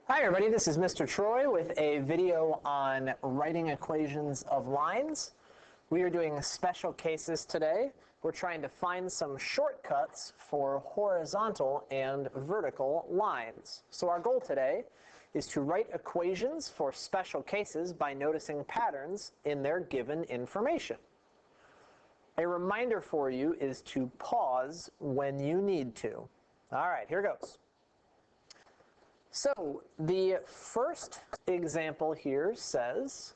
Hi everybody, this is Mr. Troy with a video on writing equations of lines. We are doing special cases today. We're trying to find some shortcuts for horizontal and vertical lines. So our goal today is to write equations for special cases by noticing patterns in their given information. A reminder for you is to pause when you need to. All right, here goes. So the first example here says,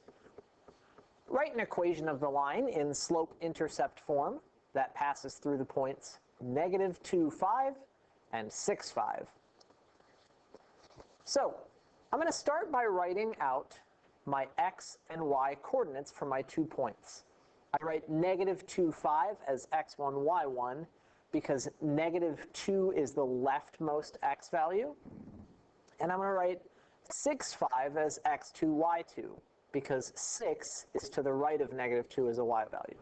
write an equation of the line in slope-intercept form that passes through the points -2, 5 and 6, 5. So I'm going to start by writing out my x and y coordinates for my 2 points. I write -2, 5 as x1, y1 because -2 is the leftmost x value. And I'm going to write 6, 5 as x2, y2, because 6 is to the right of -2 as a y value.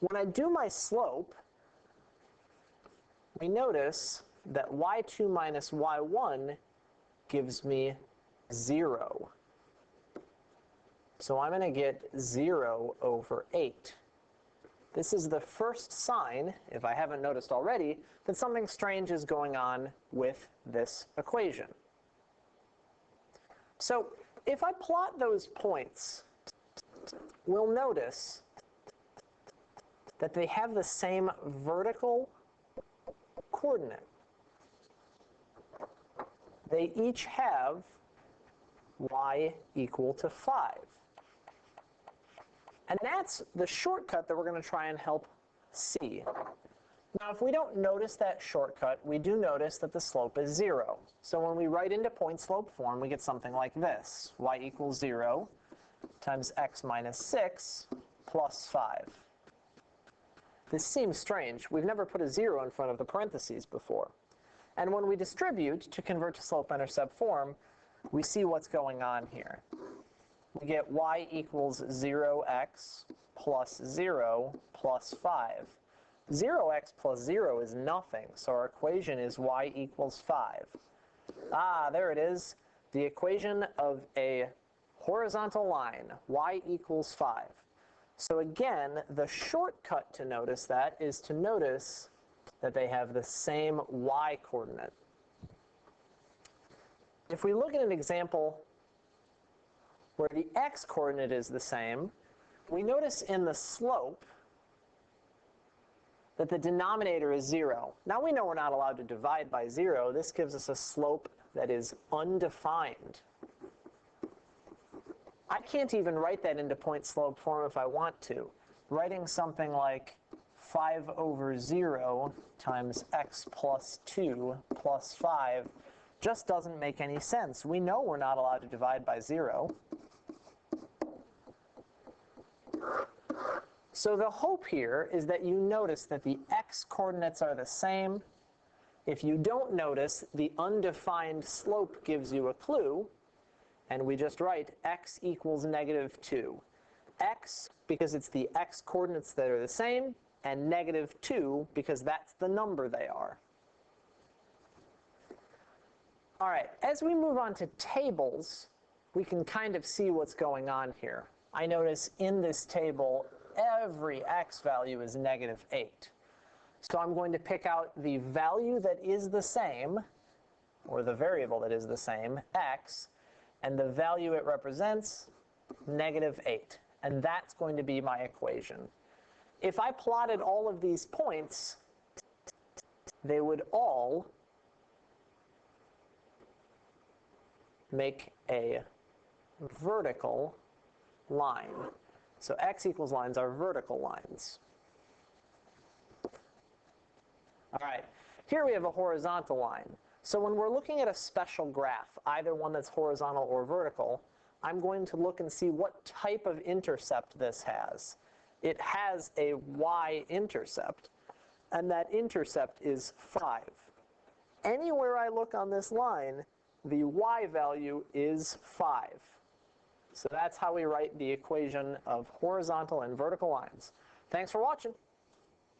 When I do my slope, we notice that y2 minus y1 gives me 0. So I'm going to get 0 over 8. This is the first sign, if I haven't noticed already, that something strange is going on with this equation. So if I plot those points, we'll notice that they have the same vertical coordinate. They each have y equal to 5. And that's the shortcut that we're going to try and help see. Now, if we don't notice that shortcut, we do notice that the slope is 0. So when we write into point slope form, we get something like this. Y equals 0 times x minus 6 plus 5. This seems strange. We've never put a 0 in front of the parentheses before. And when we distribute to convert to slope-intercept form, we see what's going on here. We get y equals 0x plus 0 plus 5. 0x plus 0 is nothing, so our equation is y equals 5. Ah, there it is. The equation of a horizontal line, y equals 5. So again, the shortcut to notice that is to notice that they have the same y coordinate. If we look at an example where the x coordinate is the same, we notice in the slope that the denominator is 0. Now we know we're not allowed to divide by 0. This gives us a slope that is undefined. I can't even write that into point slope form if I want to. Writing something like 5 over 0 times x plus 2 plus 5 just doesn't make any sense. We know we're not allowed to divide by 0. So the hope here is that you notice that the x coordinates are the same. If you don't notice, the undefined slope gives you a clue, and we just write x equals -2. X, because it's the x coordinates that are the same, and -2, because that's the number they are. All right, as we move on to tables, we can kind of see what's going on here. I notice in this table, every x value is -8. So I'm going to pick out the value that is the same, or the variable that is the same, x, and the value it represents, -8. And that's going to be my equation. If I plotted all of these points, they would all make a vertical line. So x equals lines are vertical lines. All right, here we have a horizontal line. So when we're looking at a special graph, either one that's horizontal or vertical, I'm going to look and see what type of intercept this has. It has a y-intercept, and that intercept is 5. Anywhere I look on this line, the y value is 5. So that's how we write the equation of horizontal and vertical lines. Thanks for watching.